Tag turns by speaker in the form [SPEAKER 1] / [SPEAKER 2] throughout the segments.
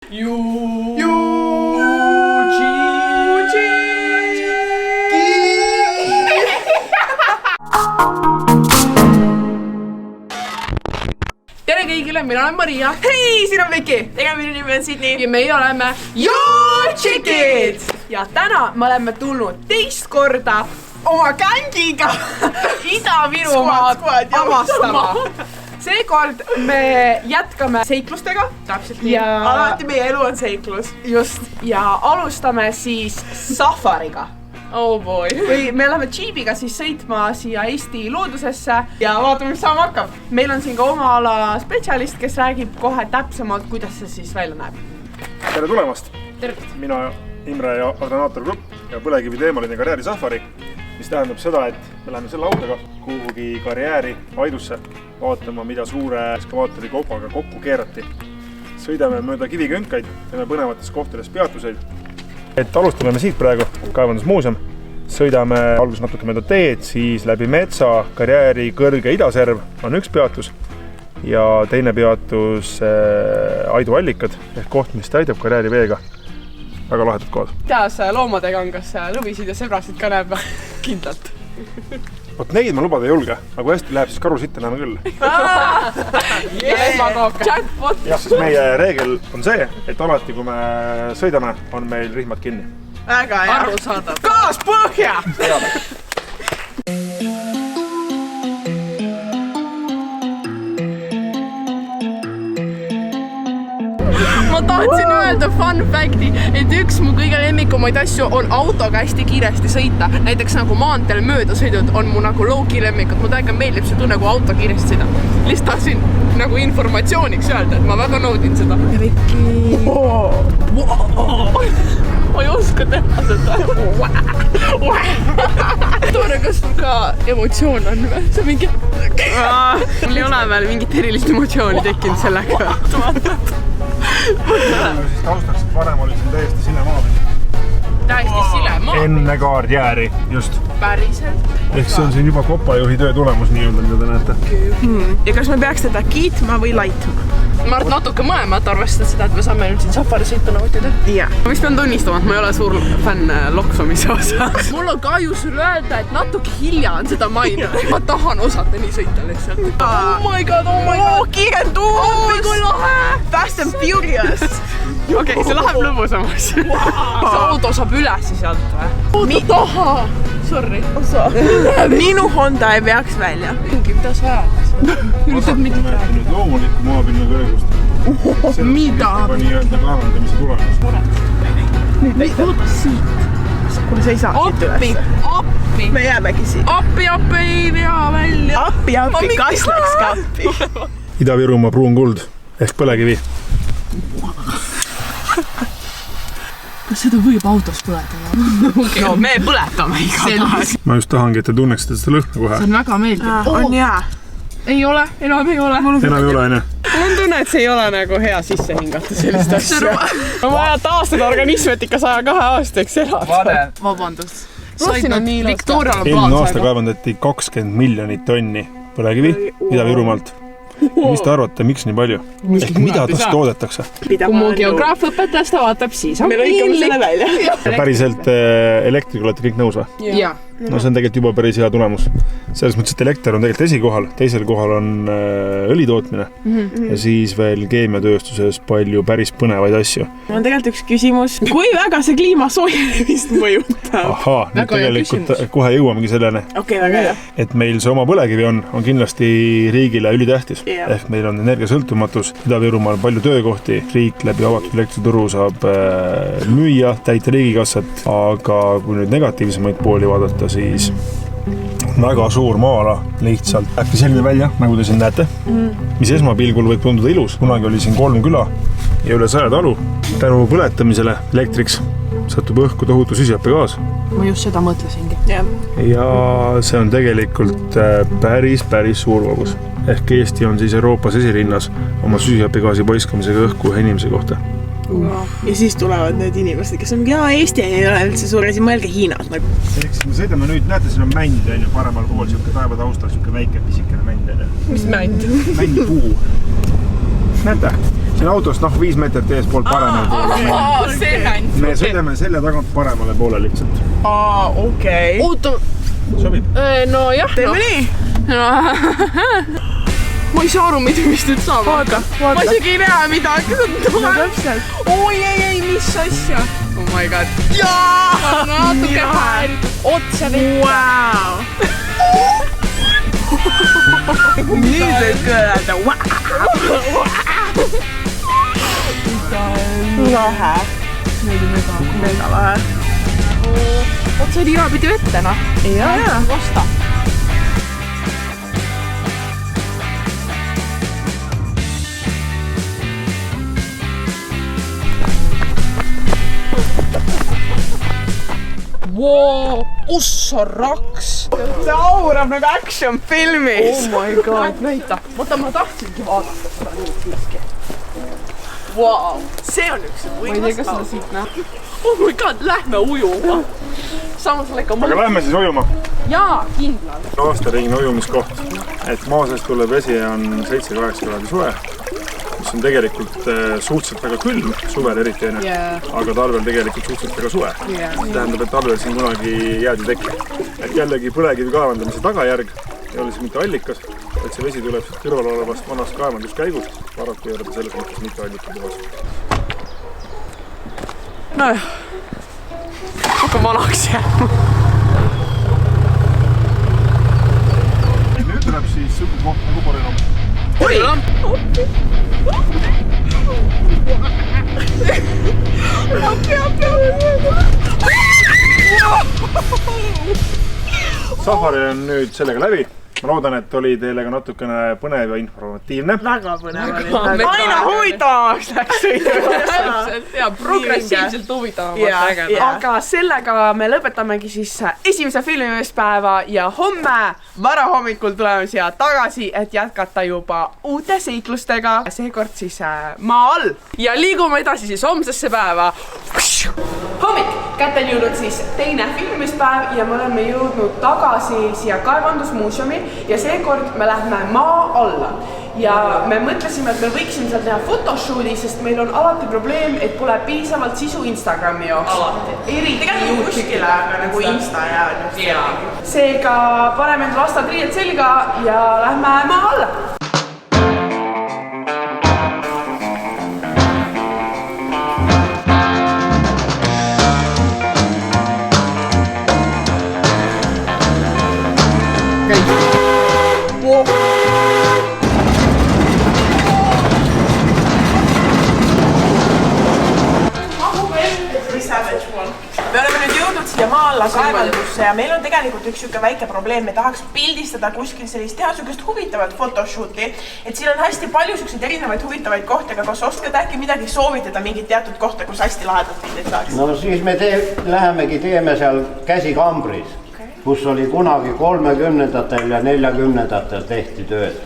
[SPEAKER 1] Tere kõigile, mina olen Maria.
[SPEAKER 2] Hei, siin on Viki. Ega minu nimi on Sydney.
[SPEAKER 1] Ja meie oleme
[SPEAKER 2] Jootšikid. Ja täna me oleme tulnud teist korda oma gängiga Ida-Virumaad avastama. Seekord me jätkame seiklustega.
[SPEAKER 1] täpselt nii.
[SPEAKER 2] Alati meie elu on seiklus. Just. Ja alustame siis safariga.
[SPEAKER 1] Oh boy.
[SPEAKER 2] Või me oleme džiibiga siis sõitma siia Eesti loodusesse ja vaatame, mis saama hakkab. Meil on siin ka oma ala spetsialist, kes räägib kohe täpsemalt, kuidas see siis välja näeb.
[SPEAKER 3] Tere tulemast!
[SPEAKER 1] Tervist!
[SPEAKER 3] Mina Imre ja Adrenaator Grupp ja põlevkivi teemaline karjääri safari, mis tähendab seda, et me läheme selle autoga kuhugi karjääri Aidusse vaatama, mida suure ekskavaatori kopaga kokku keerati. Sõidame mööda kivikünkaid, teeme põnevates kohtades peatuseid. Et alustame me siit praegu, kaevandusmuuseum. Sõidame alguses natuke mööda teed, siis läbi metsa, karjääri kõrge idaserv on üks peatus ja teine peatus Aidu allikad ehk koht, mis täidab karjääri veega. Väga lahedad kohad.
[SPEAKER 1] Teas loomadega on, kas lõvisid ja sebrasid ka näeb kindlalt?
[SPEAKER 3] Vot neid ma lubada ei julge, aga kui hästi läheb, siis karu sitte näeme küll.
[SPEAKER 1] Jackpot!
[SPEAKER 3] Jah, siis meie reegel on see, et alati kui me sõidame, on meil rihmad kinni.
[SPEAKER 2] Väga hea.
[SPEAKER 1] Aru saadab.
[SPEAKER 2] Gaas põhja!
[SPEAKER 1] Ma tahtsin öelda fun facti, et üks mu kõige lemmikumaid asju on autoga hästi kiiresti sõita. Näiteks nagu maanteel mööda sõidud on mu nagu low-key lemmikud. Ma täiega meeldib see tunne, kui auto kiiresti sõida. Lihtsalt tahtsin nagu informatsiooniks öelda, et ma väga naudin seda. Ja Viki... Ma ei oska teha seda. Toone, kas sul ka emotsioon on või? See on mingi... Mul ei ole veel mingit erilist emotsiooni tekkinud sellega.
[SPEAKER 3] Siis taustaks, et varem oli siin täiesti sile maa.
[SPEAKER 1] Täiesti sile maa.
[SPEAKER 3] Enne karjääri, just.
[SPEAKER 1] Päriselt.
[SPEAKER 3] Ehk see on siin juba kopajuhi töö tulemus nii-öelda, mida te näete.
[SPEAKER 2] Ja kas me peaks teda kiitma või laitma?
[SPEAKER 1] Ma arvan natuke mõlemat, arvestades seda, et me saame nüüd siin safari sõitu nautida.
[SPEAKER 2] Jah.
[SPEAKER 1] Ma vist pean tunnistama, et ma ei ole suur fänn loksumise osas. Mul on kahju sulle öelda, et natuke hilja on seda mainida. Ma tahan osata nii sõita lihtsalt. Oh my god, oh my god.
[SPEAKER 2] Kiirenduus!
[SPEAKER 1] Oh, kui lahe!
[SPEAKER 2] Fast and Furious!
[SPEAKER 1] Okei, see läheb lõbusamaks. See auto saab üles sealt või? Auto taha! Sorry.
[SPEAKER 2] Minu Honda ei peaks välja.
[SPEAKER 1] Mida sa ajad? Üritad midagi rääkida.
[SPEAKER 3] Nüüd loomuliku maapinna kõrgust.
[SPEAKER 1] Mida?
[SPEAKER 3] Juba nii-öelda kaevandamise tulemus.
[SPEAKER 2] Nüüd oota siit. Kuule, sa ei saa siit üles.
[SPEAKER 1] Appi!
[SPEAKER 2] Me jäämegi siit.
[SPEAKER 1] Appi ei vea välja.
[SPEAKER 2] Appi, kas läks ka appi?
[SPEAKER 3] Ida-Virumaa pruun kuld ehk põlevkivi.
[SPEAKER 1] Kas seda võib autos põletada? Okay.
[SPEAKER 2] No me põletame igatahes.
[SPEAKER 3] Ma just tahangi, et te tunneksite seda lõhna kohe.
[SPEAKER 1] See on väga meeldiv.
[SPEAKER 2] On hea.
[SPEAKER 1] Ei ole, enam ei ole.
[SPEAKER 3] Enam ei ole, enne.
[SPEAKER 2] Mul on tunne, et see ei ole nagu hea sisse hingata sellist asja. Ma vaja taastada organismi, et ikka 102 aastaks elada.
[SPEAKER 1] Vabandust.
[SPEAKER 2] Siin on nii
[SPEAKER 1] Victorial on
[SPEAKER 3] eelmine aasta kaevandati 20 miljonit tonni põlevkivi Ida-Virumaalt. Mis te arvate, miks nii palju? Ehk mida tast toodetakse?
[SPEAKER 1] Kui mu geograafõpetajast ta vaatab, siis on
[SPEAKER 2] välja.
[SPEAKER 3] Ja päriselt elektriga olete kõik nõus või?
[SPEAKER 1] Jaa.
[SPEAKER 3] No see on tegelikult juba päris hea tulemus. Selles mõttes, et elekter on tegelikult esikohal, teisel kohal on õli tootmine ja siis veel keemiatööstuses palju päris põnevaid asju.
[SPEAKER 2] On tegelikult üks küsimus. Kui väga see kliima soojenemist mõjutab?
[SPEAKER 3] Ahaa, nüüd tegelikult kohe jõuamegi sellene.
[SPEAKER 2] Okei, väga hea.
[SPEAKER 3] Et meil see oma põlevkivi on kindlasti riigile ülitähtis. Ehk meil on energiasõltumatus, Ida-Virumaal palju töökohti, riik läbi avatud elektrituru saab müüa, täita riigikassat, aga kui nüüd negatiivsemaid pooli vaadata, siis väga suur maa-ala lihtsalt äkki selline välja, nagu te siin näete, mis esmapilgul võib tunduda ilus. Kunagi oli siin 3 küla ja üle 100 talu. Tänu põletamisele elektriks satub õhku tohutu süsihappegaas.
[SPEAKER 1] Ma just seda mõtlesingi.
[SPEAKER 3] Ja see on tegelikult päris suur kogus. Ehk Eesti on siis Euroopas esirinnas oma süsihappegaasi paiskamisega õhku ühe inimese kohta.
[SPEAKER 2] Ja siis tulevad need inimesed, kes on, Eesti ei ole üldse suur asi, mõelge Hiinas.
[SPEAKER 3] Eks me sõidame nüüd, näete, siin on mänd, paremal pool, siuke taevataustal, siuke väike pisikene mänd.
[SPEAKER 1] Mis mänd?
[SPEAKER 3] Mändpuu. Näete? siin autost 5 meetrit eespoolt paremale poole.
[SPEAKER 2] see näin.
[SPEAKER 3] Me sõidame selja tagant paremale poole lihtsalt.
[SPEAKER 2] Okei.
[SPEAKER 1] Oota.
[SPEAKER 3] Sobib?
[SPEAKER 1] No jah.
[SPEAKER 2] Teeme nii.
[SPEAKER 1] Ma ei saa aru, mis nüüd saab.
[SPEAKER 2] Vaata.
[SPEAKER 1] Ma isegi ei näe midagi.
[SPEAKER 2] Oi, ei, mis asja.
[SPEAKER 1] Oh my god.
[SPEAKER 2] Jaa!
[SPEAKER 1] Natuke häiritud. Otse vette.
[SPEAKER 2] Wow. Nüüd võib kõelada. Lahe. Mega lahe.
[SPEAKER 1] Otse liinapidi vette, noh.
[SPEAKER 2] Jaa.
[SPEAKER 1] Vasta. Wow, ossa raks!
[SPEAKER 2] See aurab nagu action filmis.
[SPEAKER 1] Oh my god, näita. Vaata, ma tahtsingi vaadata seda nüüd siiski. Wow.
[SPEAKER 2] See on üks
[SPEAKER 1] Ma ei tea, kas seda siit näha. Oh my god, lähme ujuma. Samas läka
[SPEAKER 3] Aga lähme siis ujuma.
[SPEAKER 1] Jaa, kindlalt.
[SPEAKER 3] Aastaringne ujumiskoht. Et maa seest tuleb vesi on 7-8 kraadi soe, mis on tegelikult suhteliselt väga külm, suvel eriti enne, aga talvel tegelikult suhteliselt väga suve. See tähendab, et talvel siin kunagi jääd ei teki. Et jällegi põlevkivi kaevandamise tagajärg ei ole see mitte allikas, et see vesi tuleb kõrval olevast vanast kaevanduskäigust. Paraku ei ole ta selles mõttes mitte allikapuhas.
[SPEAKER 2] Nojah. Hakka vanaks jääma.
[SPEAKER 3] Nüüd tuleb siis sõbu koht nagu Porilam.
[SPEAKER 1] Porilam?
[SPEAKER 3] Safari on nüüd sellega läbi. Ma loodan, et oli teile ka natukene põnev ja informatiivne.
[SPEAKER 2] Väga põnev oli. Aina huvitavamaks läks sõidu.
[SPEAKER 1] Ja progressiivselt huvitavamaks.
[SPEAKER 2] Aga sellega me lõpetamegi siis esimese filmimispäeva ja homme varahommikul tuleme siia tagasi, et jätkata juba uute seiklustega. Seekord siis maa all.
[SPEAKER 1] Ja liigume edasi siis homsesse päeva.
[SPEAKER 2] Hommik! Kätte on jõudnud siis teine filmimispäev ja me oleme jõudnud tagasi siia kaevandusmuuseumi ja seekord me lähme maa alla. Ja me mõtlesime, et me võiksime seal teha photoshooti, sest meil on alati probleem, et pole piisavalt sisu Instagrami jaoks. Alati. Tegelikult kuskile, aga nagu Insta ja. Seega paneme endale vastad riied selga ja lähme maa alla.
[SPEAKER 4] Me oleme nüüd jõudnud siia maa alla kaevandusse ja meil on tegelikult üks siuke väike probleem. Me tahaks pildistada kuskil sellist, teha siukest huvitavat photoshooti. Et siin on hästi palju siukseid erinevaid huvitavaid kohti, aga kas oskad äkki midagi soovitada mingit teatud kohta, kus hästi lahedalt pildid saaks?
[SPEAKER 5] No siis me lähemegi teeme seal Käsikambris, kus oli kunagi 30-ndatel ja 40-ndatel tehti tööd.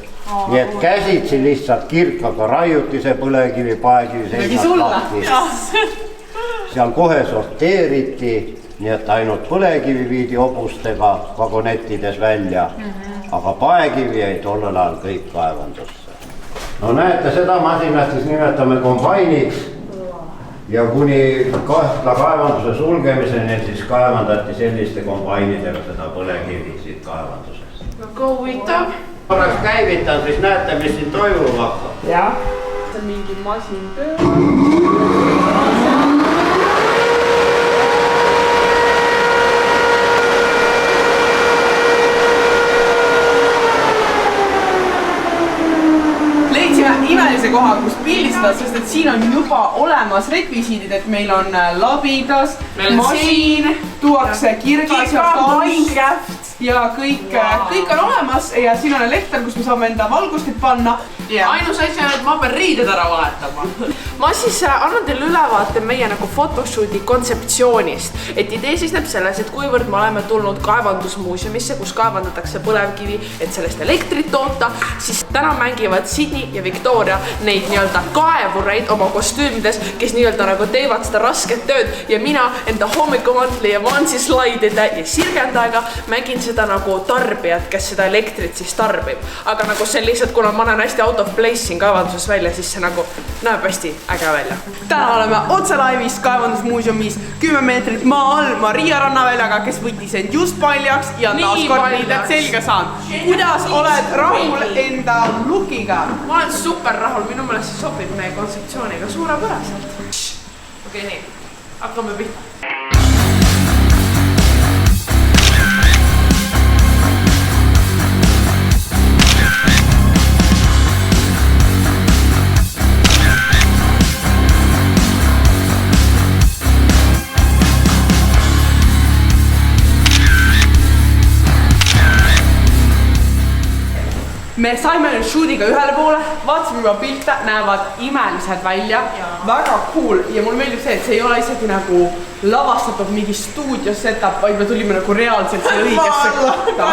[SPEAKER 5] Nii et käsitsi lihtsalt kirkaga raiuti see põlevkivi, paekivi seisnad lahti. Seal kohe sorteeriti, nii et ainult põlevkivi viidi hobustega vagonettides välja, aga paekivi jäi tollel ajal kõik kaevandusse. No näete, seda masinat siis nimetame kombainiks ja kuni Kahtla kaevanduse sulgemiseni siis kaevandati selliste kombainidega seda põlevkivi siit kaevandusest.
[SPEAKER 1] Väga huvitav.
[SPEAKER 5] Korraks käivitan, siis näete, mis siin toimub hakkab.
[SPEAKER 2] Jah.
[SPEAKER 1] See on mingi masin töö.
[SPEAKER 2] Imelise koha, kus pildistada, sest et siin on juba olemas rekvisiidid, et meil on labidas, masin, tuuakse kirgas ja Minecraft ja kõik on olemas ja siin on elekter, kus me saame enda valgustit panna.
[SPEAKER 1] Ainus asi on, et ma pean riided ära vahetama. Ma siis annan teile ülevaate meie nagu photoshooti kontseptsioonist. Et idee seisneb selles, et kuivõrd me oleme tulnud kaevandusmuuseumisse, kus kaevandatakse põlevkivi, et sellest elektrit toota, siis täna mängivad Sydney ja Victoria neid nii-öelda kaevureid oma kostüümides, kes nii-öelda nagu teevad seda rasket tööd ja mina enda hommikumatli ja vansislaidide ja sirgendajaga mängin seda
[SPEAKER 2] seda nagu tarbijat, kes seda elektrit siis tarbib. Aga nagu see lihtsalt, kuna ma olen hästi out of place siin kaevanduses välja, siis see nagu näeb hästi äge välja. Täna oleme otse laivis kaevandusmuuseumis 10 meetrit maa all Maria rannaväljaga, kes võttis end just paljaks ja taaskord liided selga saanud. Kuidas oled rahul enda lookiga? Ma olen super rahul, minu meelest see sobib meie kontseptsiooniga suurepäraselt. Okei, nii. Hakkame pihta. Me saime nüüd shoot'iga ühele poole, vaatasime juba pilte, näevad imelised välja, väga cool ja mulle meeldib see, et see ei ole isegi nagu lavastatud mingi stuudios setup, vaid me tulime nagu reaalselt selle õigesse kohta.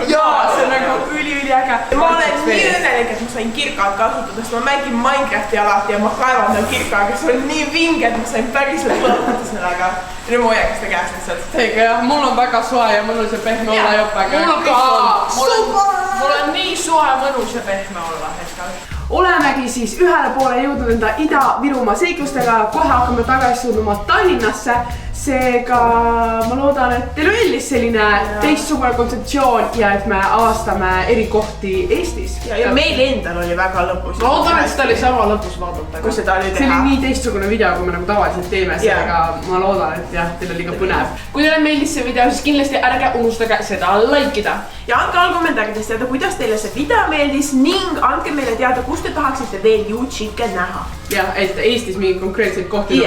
[SPEAKER 2] Jaa, see on nagu üli-üliäge.
[SPEAKER 4] Ma olen nii õnnelik, et ma sain kirkat kasutada, sest ma mängin Minecrafti alati ja ma kaevandan kirkaga, see on nii vinge, et ma sain päriselt põlvata sellega. Nüüd ma hoiaks ta käest lihtsalt.
[SPEAKER 2] Seega jah, mul on väga soe ja mõnus ja pehme olla joppega. Mul on nii soe, mõnus ja pehme olla hetkel. Olemegi siis ühele poole jõudnud enda Ida-Virumaa seiklustega, kohe hakkame tagasi suunduma Tallinnasse. Seega ma loodan, et teil meeldis selline teistsugune kontseptsioon ja et me avastame eri kohti Eestis.
[SPEAKER 4] Ja meil endal oli väga lõpus.
[SPEAKER 2] Ma loodan, et seda oli sama lõpus vaadata.
[SPEAKER 4] Kui seda oli teha.
[SPEAKER 2] See oli nii teistsugune video, kui me nagu tavaliselt teeme, seega ma loodan, et jah, teil oli ka põnev. Kui teile meeldis see video, siis kindlasti ärge unustage seda likeida.
[SPEAKER 4] Ja andke all kommentaarides teada, kuidas teile see video meeldis ning andke meile teada, kus te tahaksite veel YouTube'e näha.
[SPEAKER 2] Ja, et Eestis mingi konkreetseid kohti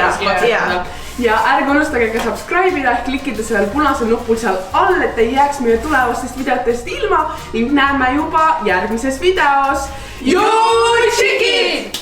[SPEAKER 2] ja ärge unustage ka subscribe'ida ehk klikkida sellel punasel nupul seal all, et ei jääks meie tulevastest videotest ilma ning näeme juba järgmises videos. YouTube'i!